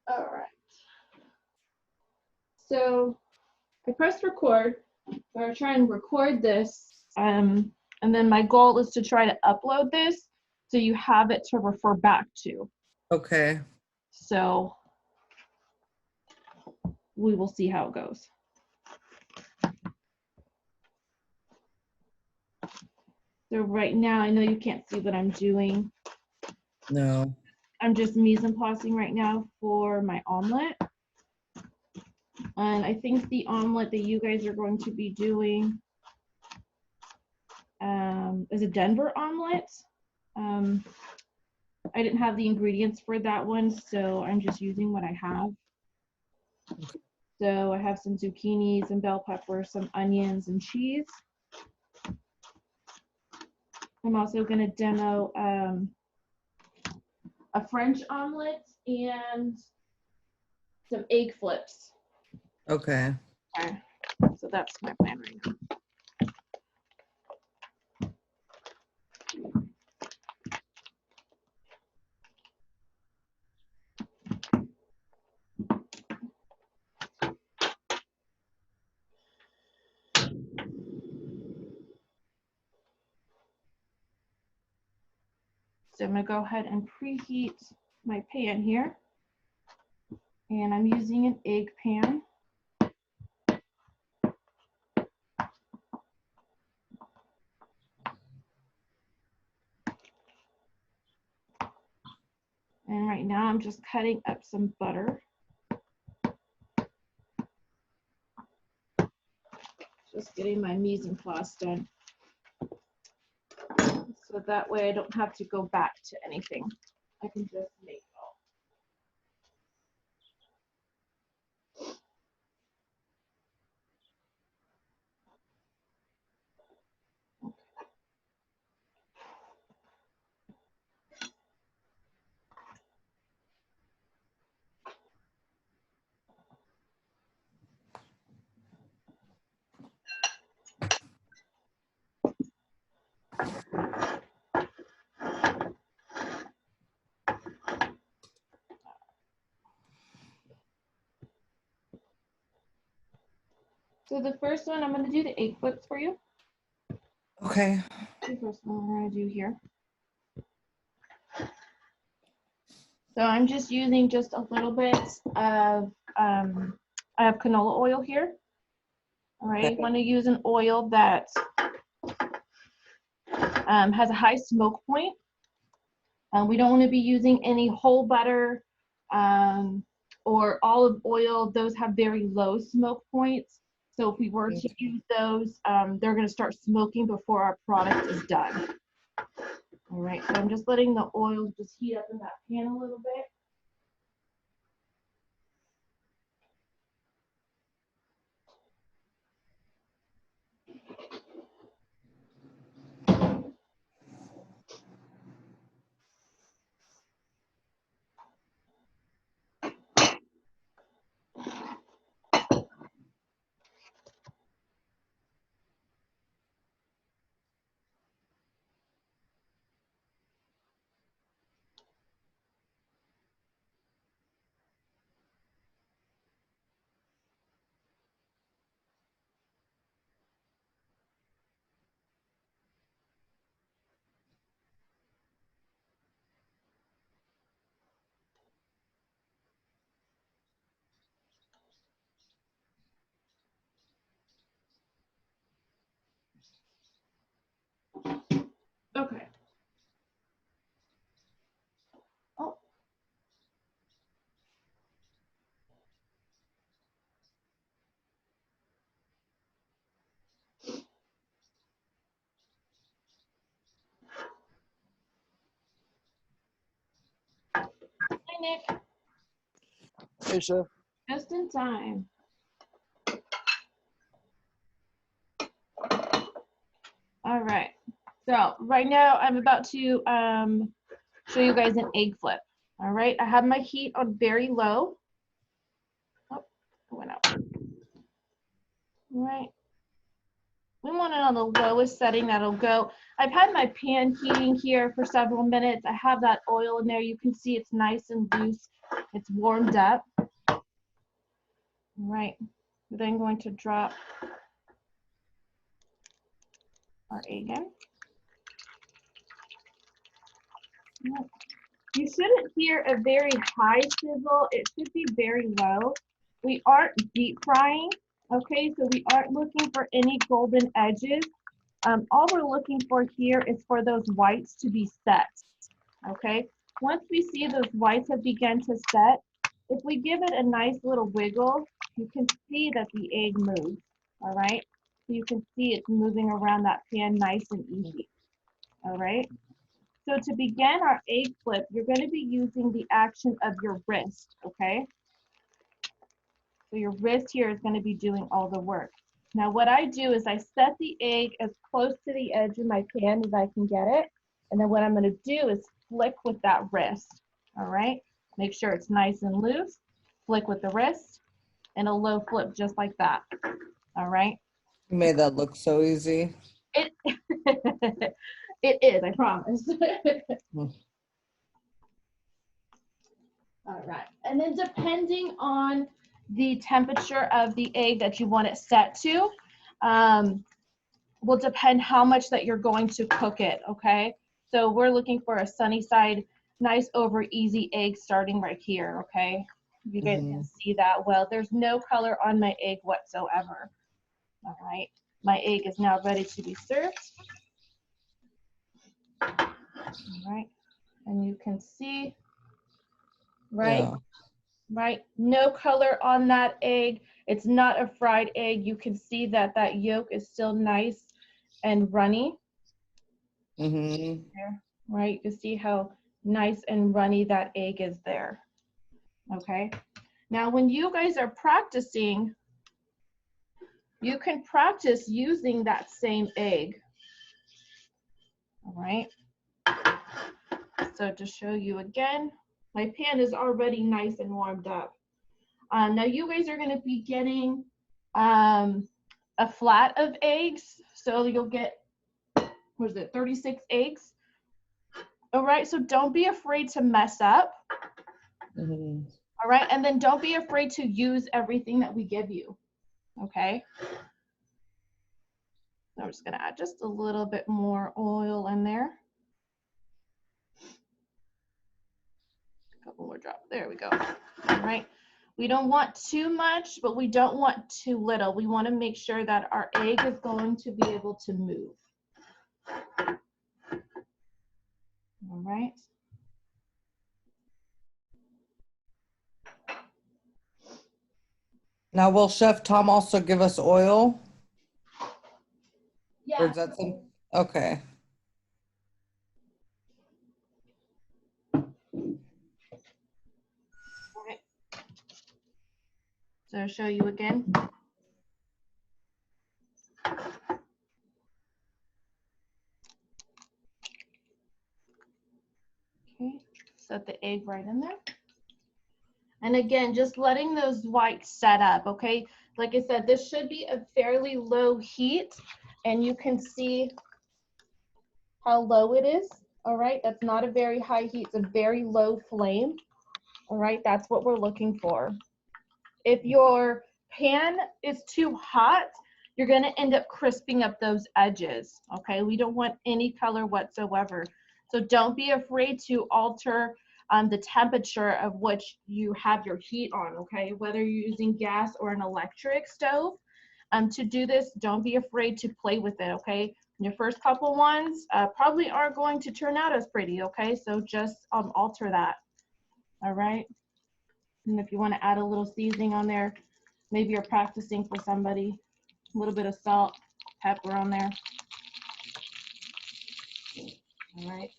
All right. So I pressed record. I'm gonna try and record this, and then my goal is to try to upload this so you have it to refer back to. Okay. So we will see how it goes. So right now, I know you can't see what I'm doing. No. I'm just mise en placing right now for my omelet. And I think the omelet that you guys are going to be doing is a Denver omelet. I didn't have the ingredients for that one, so I'm just using what I have. Okay. So I have some zucchini, some bell pepper, some onions, and cheese. I'm also going to demo a French omelet and some egg flips. Okay. Okay. So that's my plan right now. So I'm going to go ahead and preheat my pan here. And I'm using an egg pan. And right now I'm just cutting up some butter. Just getting my mise en place done. So that way I don't have to go back to anything. I can just make it all. So the first one, I'm going to do the egg flips for you. Okay. The first one we're going to do here. So I'm just using just a little bit of, I have canola oil here. All right, Okay. you want to use an oil that has a high smoke point. We don't want to be using any whole butter or olive oil. Those have very low smoke points. So if we were to use those, they're going to start smoking before our product is done. All right, so I'm just letting the oil just heat up in that pan a little bit. Okay. Oh. Hi, Nick. Hey, Chef. Just in time. All right. So right now I'm about to show you guys an egg flip. All right. I have my heat on very low. Oh, it went out. All right. We want it on the lowest setting that'll go. I've had my pan heating here for several minutes. I have that oil in there. You can see it's nice and loose. It's warmed up. All right, we're then going to drop our egg in. You shouldn't hear a very high sizzle. It should be very low. We aren't deep frying, okay? So we aren't looking for any golden edges. All we're looking for here is for those whites to be set, okay? Once we see those whites have begun to set, if we give it a nice little wiggle, you can see that the egg moves, all right? So you can see it's moving around that pan nice and easy, all right? So to begin our egg flip, you're going to be using the action of your wrist, okay? So your wrist here is going to be doing all the work. Now what I do is I set the egg as close to the edge of my pan as I can get it. And then what I'm going to do is flick with that wrist, all right? Make sure it's nice and loose. Flick with the wrist and a low flip just like that, all right? You made that look so easy. It, it is, I promise. All right, and then depending on the temperature of the egg that you want it set to, will depend how much that you're going to cook it, okay? So we're looking for a sunny side, nice over easy egg starting right here, okay? You guys can see that well. There's no color on my egg whatsoever. All right, my egg is now ready to be served. All right, and you can see, right? Yeah. Right, no color on that egg. It's not a fried egg. You can see that that yolk is still nice and runny. Mm-hmm. There, right, you can see how nice and runny that egg is there. Okay, now when you guys are practicing, you can practice using that same egg. All right, so to show you again, my pan is already nice and warmed up. Now you guys are going to be getting a flat of eggs. So you'll get, what is it, 36 eggs. All right, so don't be afraid to mess up. Mm-hmm. All right, and then don't be afraid to use everything that we give you. Okay. So I'm just going to add just a little bit more oil in there. A couple more drops. There we go. All right. We don't want too much, but we don't want too little. We want to make sure that our egg is going to be able to move. All right. Now, will Chef Tom also give us oil? Or Yeah. is that some? Okay. All right. So I'll show you again. Okay, set the egg right in there. And again, just letting those whites set up, okay? Like I said, this should be a fairly low heat, and you can see how low it is, all right? That's not a very high heat, it's a very low flame, all right? That's what we're looking for. If your pan is too hot, you're gonna end up crisping up those edges, okay? We don't want any color whatsoever. So don't be afraid to alter the temperature of which you have your heat on, okay? Whether you're using gas or an electric stove. To do this, don't be afraid to play with it, okay? Your first couple ones probably aren't going to turn out as pretty, okay? So just alter that, all right? And if you want to add a little seasoning on there, maybe you're practicing for somebody, a little bit of salt, pepper on there. All right.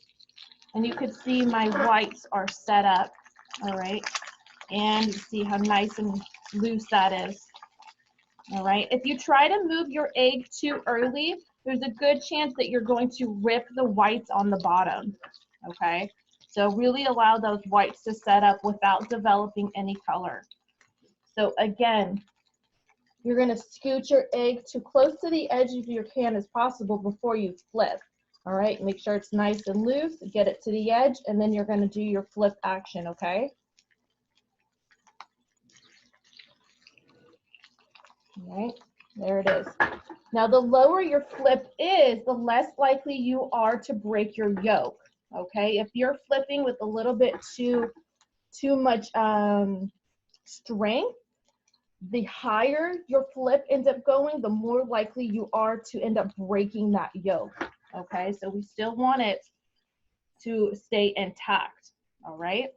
And you could see my whites are set up, all right? And you see how nice and loose that is, all right? If you try to move your egg too early, there's a good chance that you're going to rip the whites on the bottom, okay? So really allow those whites to set up without developing any color. So again, you're gonna scoot your egg too close to the edge of your pan as possible before you flip. All right, make sure it's nice and loose, get it to the edge, and then you're gonna do your flip action, okay? All right, there it is. Now, the lower your flip is, the less likely you are to break your yolk. Okay, if you're flipping with a little bit too much strength, the higher your flip ends up going, the more likely you are to end up breaking that yolk. Okay, so we still want it to stay intact. All right.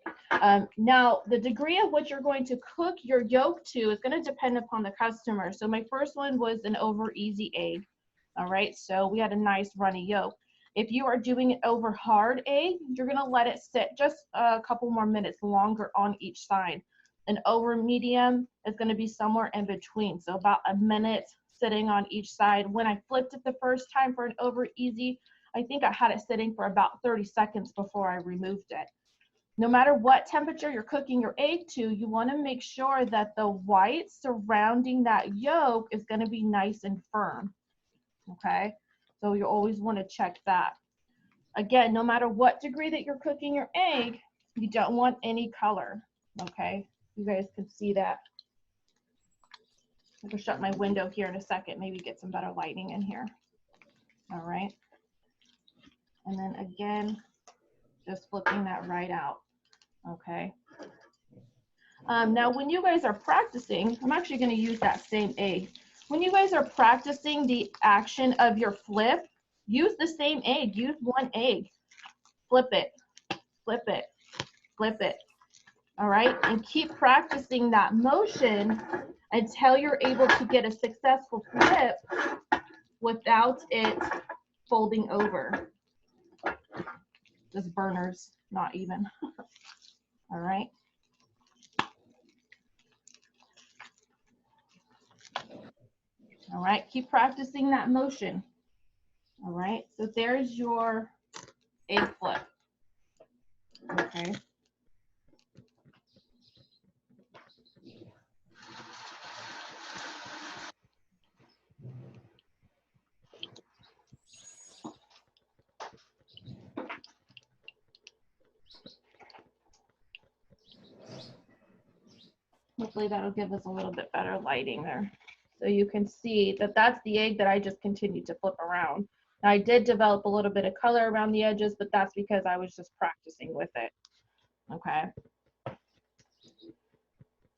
Now, the degree of which you're going to cook your yolk to is going to depend upon the customer. So my first one was an over easy egg. All right, so we had a nice runny yolk. If you are doing it over hard egg, you're going to let it sit just a couple more minutes longer on each side. An over medium is going to be somewhere in between, so about a minute sitting on each side. When I flipped it the first time for an over easy, I think I had it sitting for about 30 seconds before I removed it. No matter what temperature you're cooking your egg to, you want to make sure that the white surrounding that yolk is going to be nice and firm. Okay, so you always want to check that. Again, no matter what degree that you're cooking your egg, you don't want any color. Okay, you guys can see that. I'm going to shut my window here in a second, maybe get some better lighting in here. All right, and then again, just flipping that right out. Okay. Now, when you guys are practicing, I'm actually going to use that same egg. When you guys are practicing the action of your flip, use the same egg. Use one egg. Flip it, flip it, flip it. All right, and keep practicing that motion until you're able to get a successful flip without it folding over. Just burners, not even. All right. All right, keep practicing that motion. All right, so there's your egg flip. Okay. Hopefully that'll give us a little bit better lighting there. So you can see that that's the egg that I just continued to flip around. Now I did develop a little bit of color around the edges, but that's because I was just practicing with it. Okay.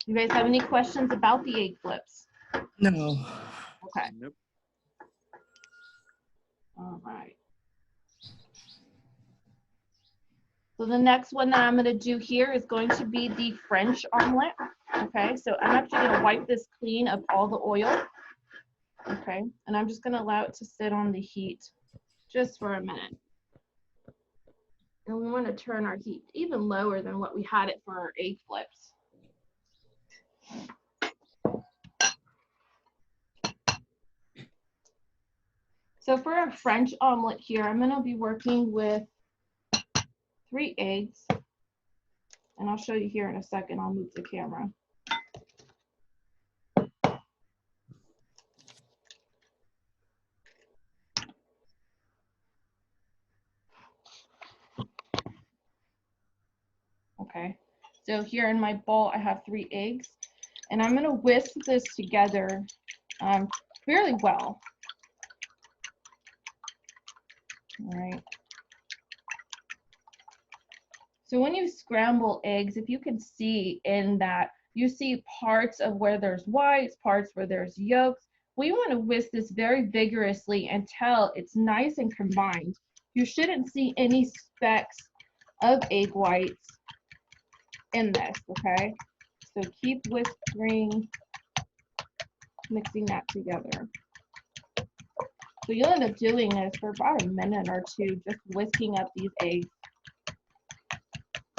You guys have any questions about the egg flips? No. Okay. Nope. All right. So the next one that I'm going to do here is going to be the French omelet. Okay, so I'm actually going to wipe this clean of all the oil. Okay, and I'm just going to allow it to sit on the heat just for a minute. And we want to turn our heat even lower than what we had it for our egg flips. So for a French omelet here, I'm going to be working with 3 eggs. And I'll show you here in a second. I'll move the camera. Okay, so here in my bowl, I have 3 eggs, and I'm going to whisk this together fairly well. All right. So when you scramble eggs, if you can see in that, you see parts of where there's whites, parts where there's yolks. We want to whisk this very vigorously until it's nice and combined. You shouldn't see any specks of egg whites in this, okay? So keep whisking, mixing that together. So you'll end up doing this for about a minute or two, just whisking up these eggs.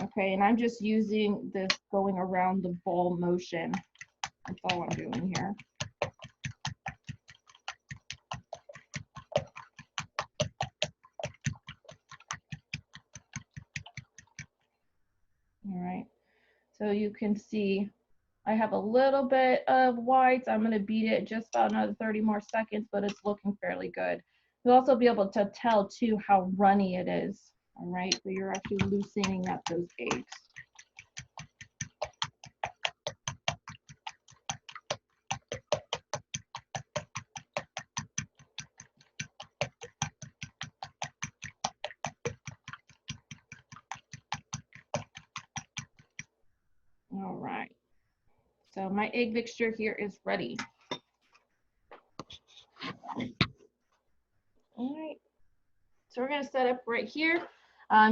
Okay, and I'm just using this going around the bowl motion. That's all I'm doing here. All right, so you can see I have a little bit of whites. I'm going to beat it just about another 30 more seconds, but it's looking fairly good. You'll also be able to tell too how runny it is. All right, so you're actually loosening up those eggs. All right. So my egg mixture here is ready. All right. So we're going to set up right here.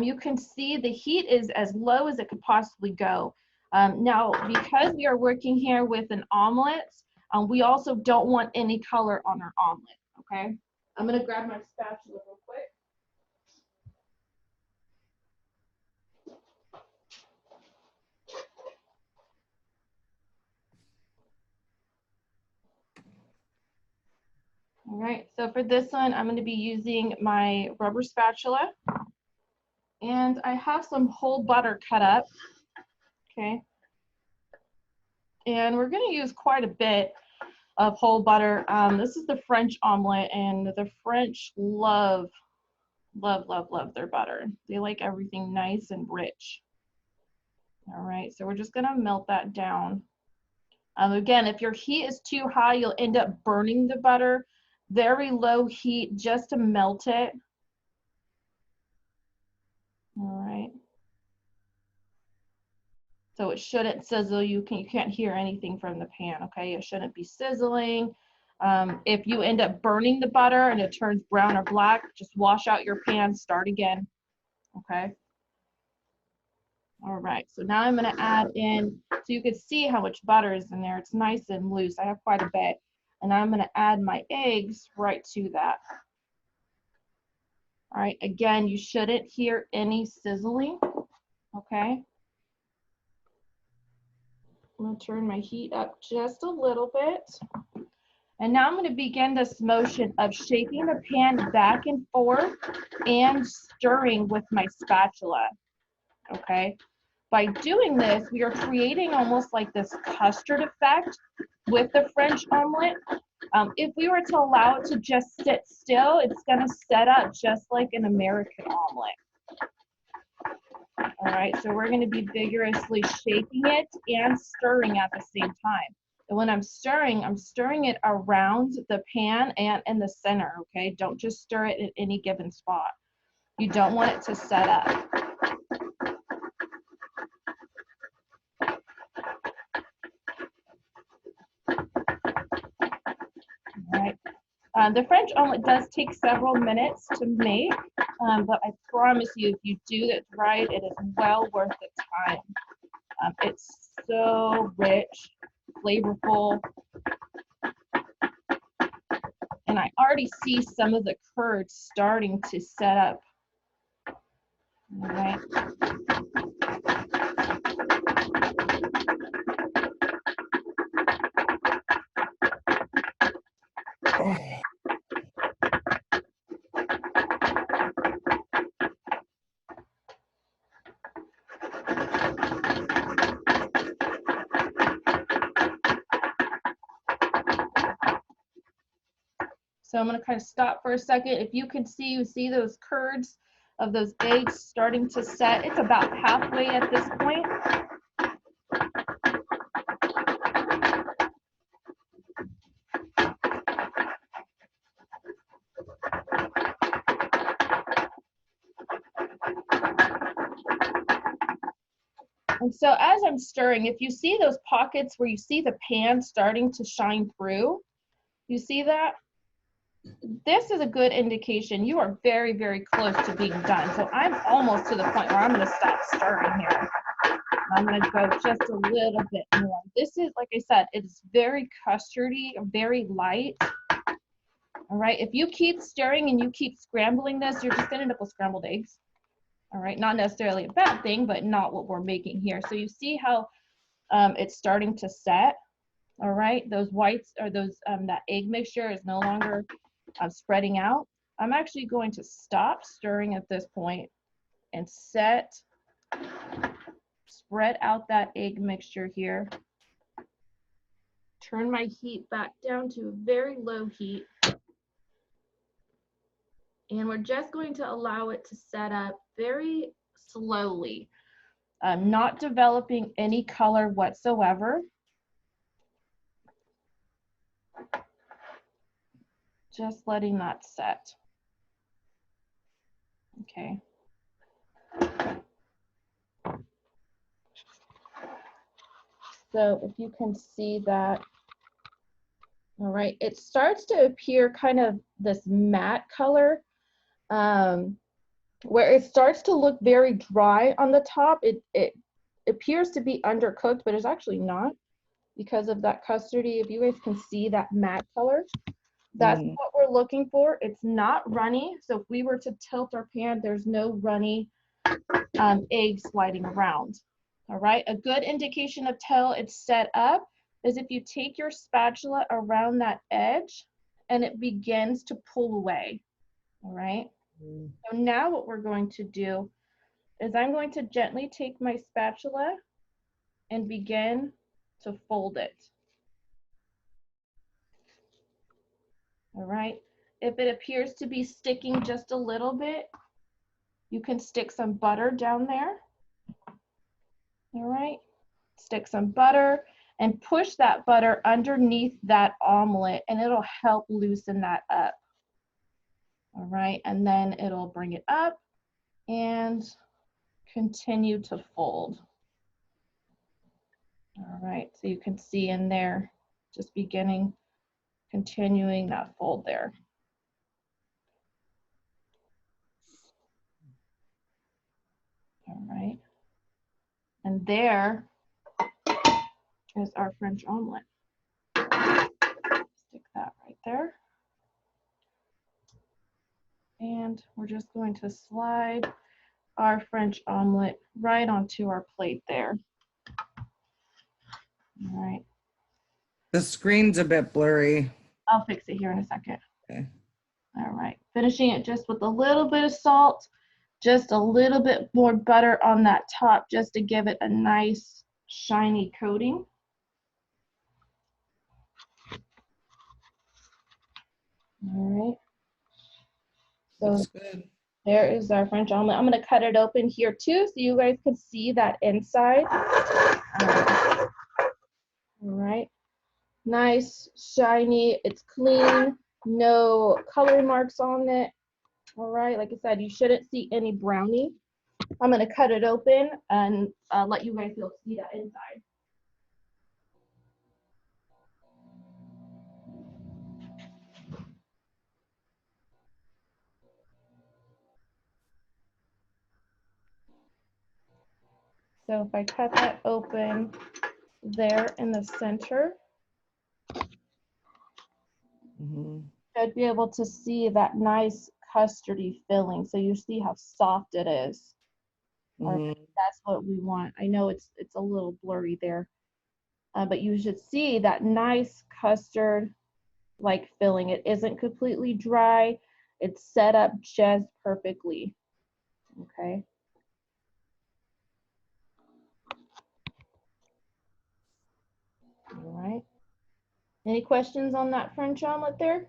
You can see the heat is as low as it could possibly go. Now, because we are working here with an omelet, we also don't want any color on our omelet, okay? I'm going to grab my spatula real quick. All right, so for this one, I'm going to be using my rubber spatula. And I have some whole butter cut up, okay? And we're going to use quite a bit of whole butter. This is the French omelet, and the French love their butter. They like everything nice and rich. All right, so we're just going to melt that down. Again, if your heat is too high, you'll end up burning the butter. Very low heat just to melt it. All right. So it shouldn't sizzle. You can't hear anything from the pan, okay? It shouldn't be sizzling. If you end up burning the butter and it turns brown or black, just wash out your pan, start again, okay? All right, so now I'm gonna add in, so you can see how much butter is in there. It's nice and loose. I have quite a bit. And I'm gonna add my eggs right to that. All right, again, you shouldn't hear any sizzling, okay? I'm gonna turn my heat up just a little bit. And now I'm gonna begin this motion of shaking the pan back and forth and stirring with my spatula, okay? By doing this, we are creating almost like this custard effect with the French omelet. If we were to allow it to just sit still, it's gonna set up just like an American omelet. All right, so we're gonna be vigorously shaking it and stirring at the same time. And when I'm stirring it around the pan and in the center, okay? Don't just stir it at any given spot. You don't want it to set up. All right. The French omelet does take several minutes to make, but I promise you, if you do it right, it is well worth the time. It's so rich, flavorful, and I already see some of the curds starting to set up. All right. So I'm going to kind of stop for a second. If you can see, you see those curds of those eggs starting to set. It's about halfway at this point. And so as I'm stirring, if you see those pockets where you see the pan starting to shine through, you see that? This is a good indication you are very, very close to being done. So I'm almost to the point where I'm going to stop stirring here. I'm going to go just a little bit more. This is, like I said, it's very custardy, very light. All right, if you keep stirring and you keep scrambling this, you're just going to end up with scrambled eggs. All right, not necessarily a bad thing, but not what we're making here. So you see how it's starting to set. All right, those whites or those that egg mixture is no longer spreading out. I'm actually going to stop stirring at this point and spread out that egg mixture here. Turn my heat back down to a very low heat. And we're just going to allow it to set up very slowly, not developing any color whatsoever. Just letting that set. Okay. So if you can see that, all right, it starts to appear kind of this matte color, where it starts to look very dry on the top. It appears to be undercooked, but it's actually not because of that custardy. If you guys can see that matte color, that's Mhm. what we're looking for. It's not runny. So if we were to tilt our pan, there's no runny egg sliding around. All right, a good indication of tell it's set up is if you take your spatula around that edge and it begins to pull away. All right, so now what we're going to do is I'm going to gently take my spatula and begin to fold it. All right, if it appears to be sticking just a little bit, you can stick some butter down there. All right, stick some butter and push that butter underneath that omelet and it'll help loosen that up. All right, and then it'll bring it up and continue to fold. All right, so you can see in there, just beginning, continuing that fold there. All right, and there is our French omelet. Stick that right there. And we're just going to slide our French omelet right onto our plate there. All right, The screen's a bit blurry. I'll fix it here in a second. Okay. All right, finishing it just with a little bit of salt, just a little bit more butter on that top just to give it a nice shiny coating. All right, so Looks good. there is our French omelet. I'm gonna cut it open here too so you guys can see that inside. All right, nice, shiny, it's clean, no color marks on it. All right, like I said, you shouldn't see any brownie. I'm gonna cut it open and let you guys see that inside. So if I cut that open there in the center, Mhm. I'd be able to see that nice custardy filling. So you see how soft it is. Mhm. That's what we want. I know it's a little blurry there, but you should see that nice custard like filling. It isn't completely dry. It's set up just perfectly. Okay. All right. Any questions on that French omelet there?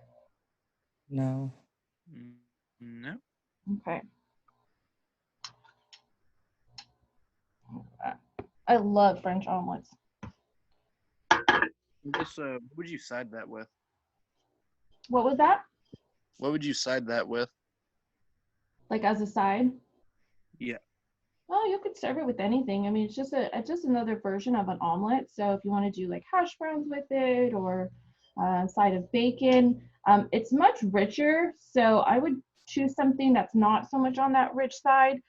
No. No. Okay. I love French omelets. What would you side that with? What was that? What would you side that with? Like as a side? Yeah. Well, you could serve it with anything. I mean, it's just another version of an omelet. So if you want to do like hash browns with it or a side of bacon, it's much richer. So I would choose something that's not so much on that rich side.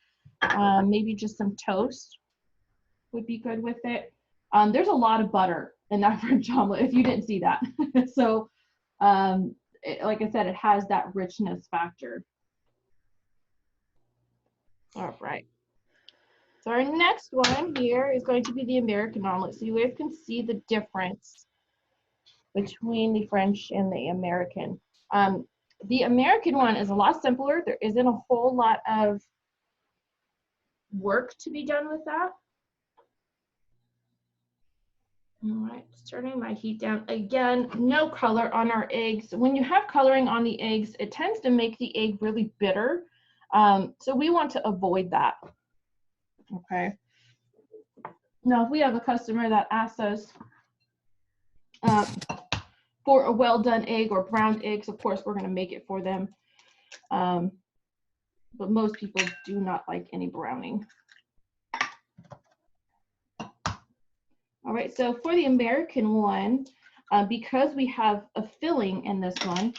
Maybe just some toast would be good with it. There's a lot of butter in that French omelet if you didn't see that. So like I said, it has that richness factor. All right. So our next one here is going to be the American omelet. So you guys can see the difference between the French and the American. The American one is a lot simpler. There isn't a whole lot of work to be done with that. All right, just turning my heat down. Again, no color on our eggs. When you have coloring on the eggs, it tends to make the egg really bitter. So we want to avoid that. Okay. Now, if we have a customer that asks us for a well done egg or browned eggs, of course, we're going to make it for them. But most people do not like any browning. All right, so for the American one, because we have a filling in this one,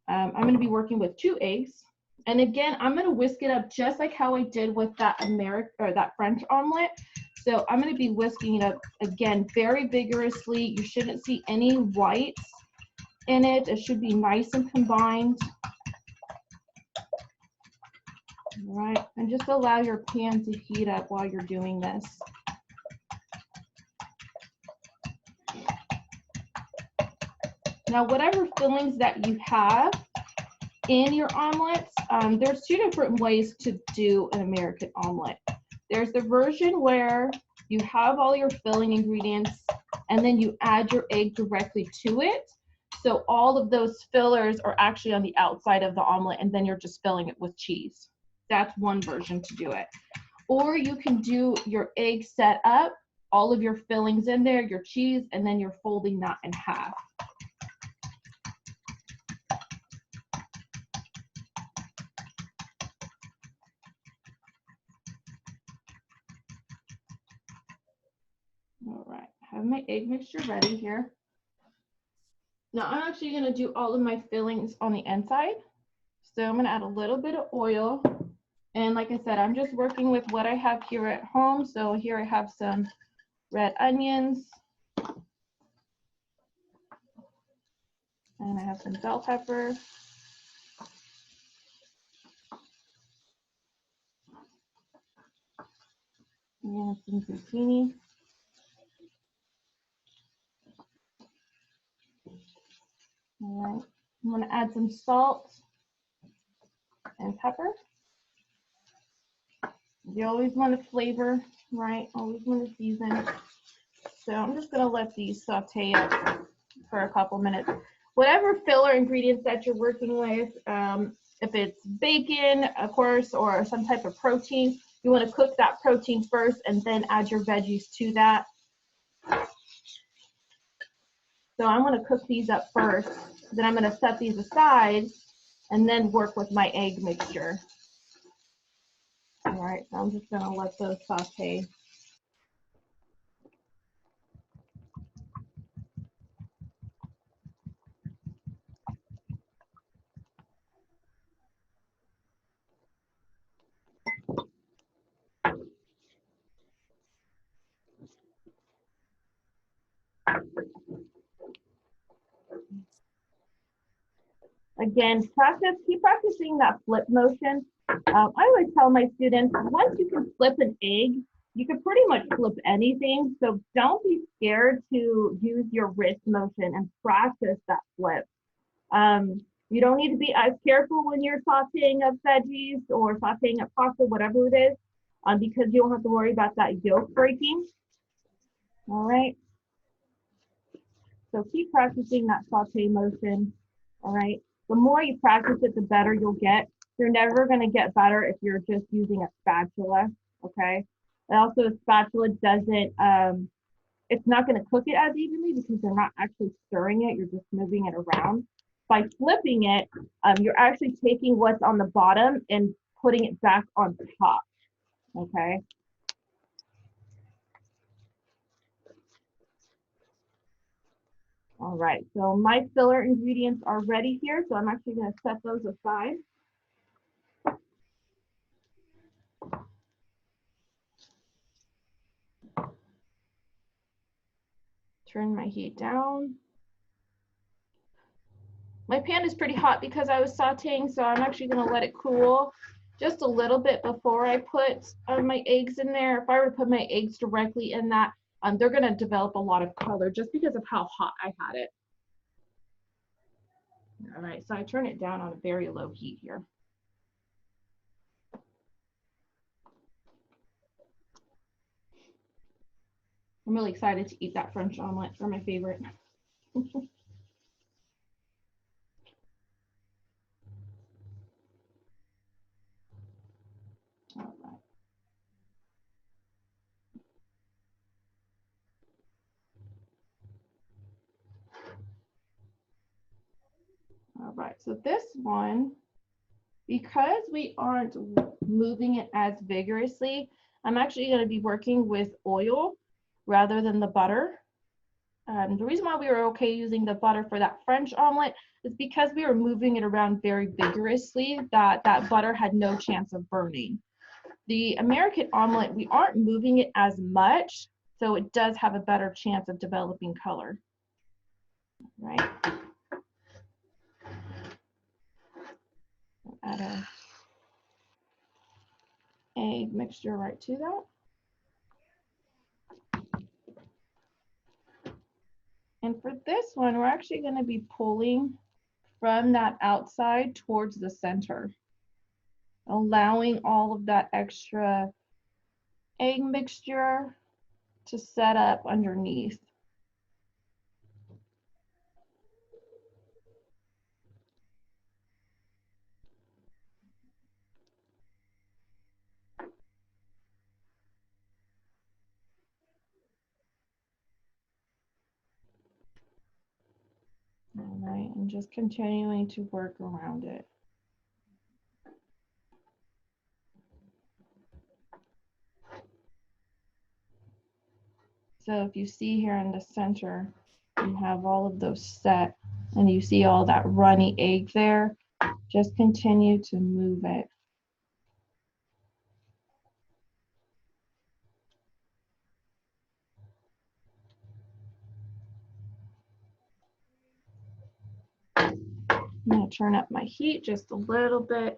I'm going to be working with 2 eggs. And again, I'm going to whisk it up just like how I did with that that French omelet. So I'm going to be whisking it up again very vigorously. You shouldn't see any whites in it. It should be nice and combined. All right, and just allow your pan to heat up while you're doing this. Now, whatever fillings that you have in your omelets, there's 2 different ways to do an American omelet. There's the version where you have all your filling ingredients and then you add your egg directly to it. So all of those fillers are actually on the outside of the omelet and then you're just filling it with cheese. That's one version to do it. Or you can do your egg set up, all of your fillings in there, your cheese, and then you're folding that in half. All right, I have my egg mixture ready here. Now I'm actually going to do all of my fillings on the inside. So I'm going to add a little bit of oil. And like I said, I'm just working with what I have here at home. So here I have some red onions. And I have some bell pepper. And some zucchini. All right, I'm going to add some salt and pepper. You always want to flavor, right? Always want to season. So I'm just going to let these saute up for a couple minutes. Whatever filler ingredients that you're working with, if it's bacon, of course, or some type of protein, you want to cook that protein first and then add your veggies to that. So I'm going to cook these up first. Then I'm going to set these aside and then work with my egg mixture. All right, so I'm just going to let those saute. Again, keep practicing that flip motion. I always tell my students, once you can flip an egg, you can pretty much flip anything. So don't be scared to use your wrist motion and practice that flip. You don't need to be as careful when you're sauteing up veggies or sauteing up pasta, whatever it is, because you don't have to worry about that yolk breaking. All right. So keep practicing that saute motion. All right. The more you practice it, the better you'll get. You're never going to get better if you're just using a spatula. Okay. And also, a spatula doesn't, it's not going to cook it as evenly because they're not actually stirring it. You're just moving it around. By flipping it, you're actually taking what's on the bottom and putting it back on top. Okay. All right, so my filler ingredients are ready here, so I'm actually going to set those aside. Turn my heat down. My pan is pretty hot because I was sauteing, so I'm actually going to let it cool just a little bit before I put my eggs in there. If I were to put my eggs directly in that, they're going to develop a lot of color just because of how hot I had it. All right, so I turn it down on a very low heat here. I'm really excited to eat that French omelet. They're my favorite. All right. All right, so this one, because we aren't moving it as vigorously, I'm actually going to be working with oil. rather than the butter. The reason why we were okay using the butter for that French omelet is because we were moving it around very vigorously, that butter had no chance of burning. The American omelet, we aren't moving it as much, so it does have a better chance of developing color, right? Add a egg mixture right to that. And for this one, we're actually going to be pulling from that outside towards the center, allowing all of that extra egg mixture to set up underneath. All right, and just continuing to work around it. So if you see here in the center, you have all of those set, and you see all that runny egg there, just continue to move it. I'm going to turn up my heat just a little bit,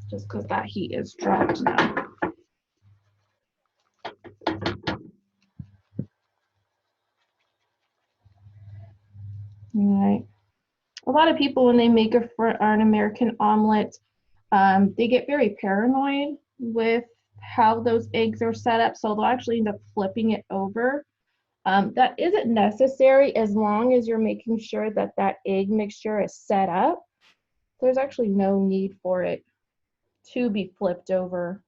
just because that heat is dropped now. All right. A lot of people, when they make an American omelet, they get very paranoid with how those eggs are set up, so they'll actually end up flipping it over. That isn't necessary as long as you're making sure that that egg mixture is set up. There's actually no need for it to be flipped over.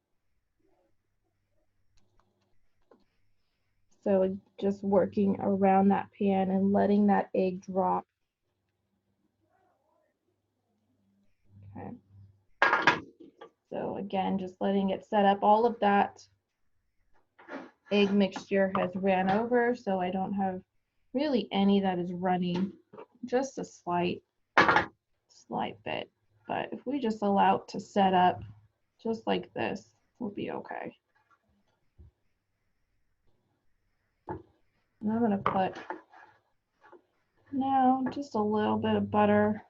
So just working around that pan and letting that egg drop. Okay. So again, just letting it set up. All of that egg mixture has ran over, so I don't have really any that is running, just a slight bit. But if we just allow it to set up just like this, we'll be okay. And I'm gonna put now just a little bit of butter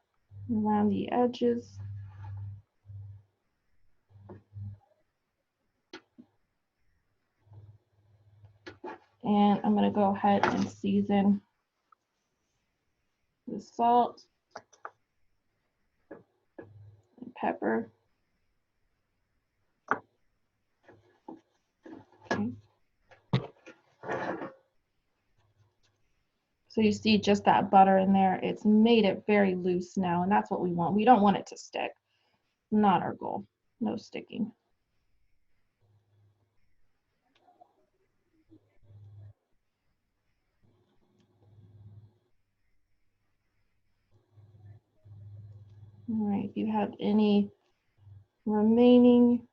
around the edges. And I'm gonna go ahead and season with salt and pepper. Okay. So you see just that butter in there, it's made it very loose now, and that's what we want. We don't want it to stick. Not our goal. No sticking. All right, if you have any remaining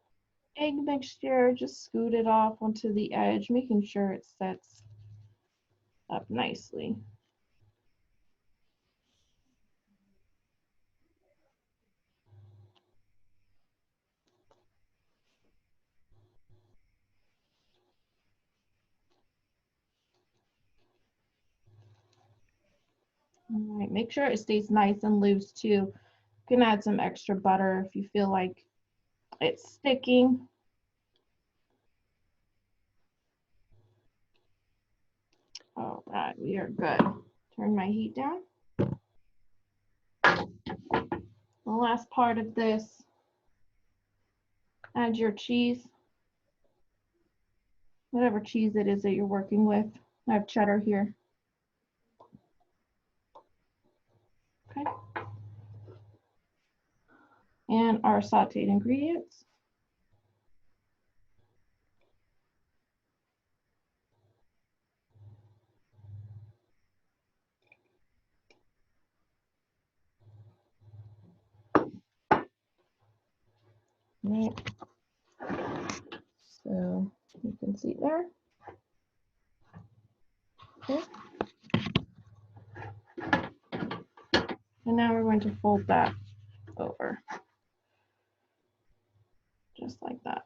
egg mixture, just scoot it off onto the edge, making sure it sets up nicely. All right, make sure it stays nice and loose too. You can add some extra butter if you feel like it's sticking. All right, we are good. Turn my heat down. The last part of this, add your cheese, whatever cheese it is that you're working with. I have cheddar here. Okay. And our sauteed ingredients. Right. So You can see there. Okay. And now we're going to fold that over. Just like that.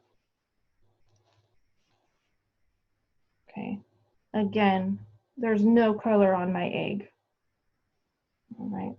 Okay. Again, there's no color on my egg. All right.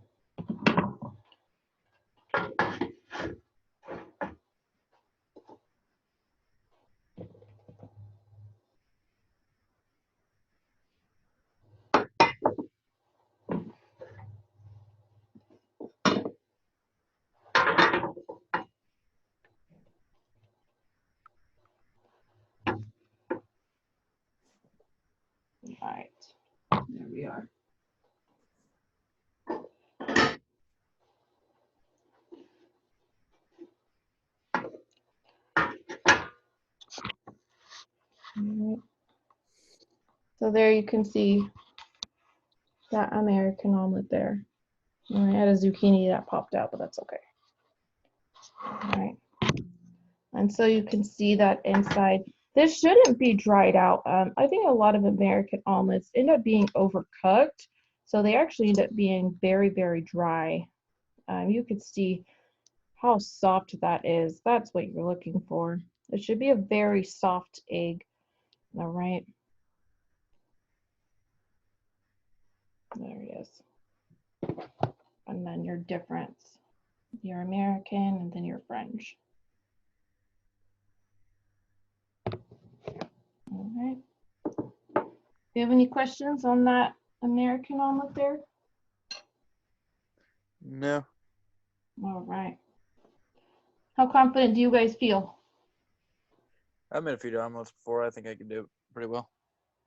All right. There we are. All right. So there you can see that American omelet there. All right, I had a zucchini that popped out, but that's okay. All right. And so you can see that inside. This shouldn't be dried out. I think a lot of American omelets end up being overcooked. So they actually end up being very, very dry. You can see how soft that is. That's what you're looking for. It should be a very soft egg. All right. There it is. And then your difference. Your American and then your French. All right. Do you have any questions on that American omelet there? No. All right. How confident do you guys feel? I've made a few omelets before. I think I can do it pretty well.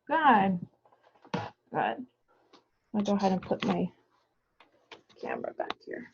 Good. Good. I'll go ahead and put my camera back here.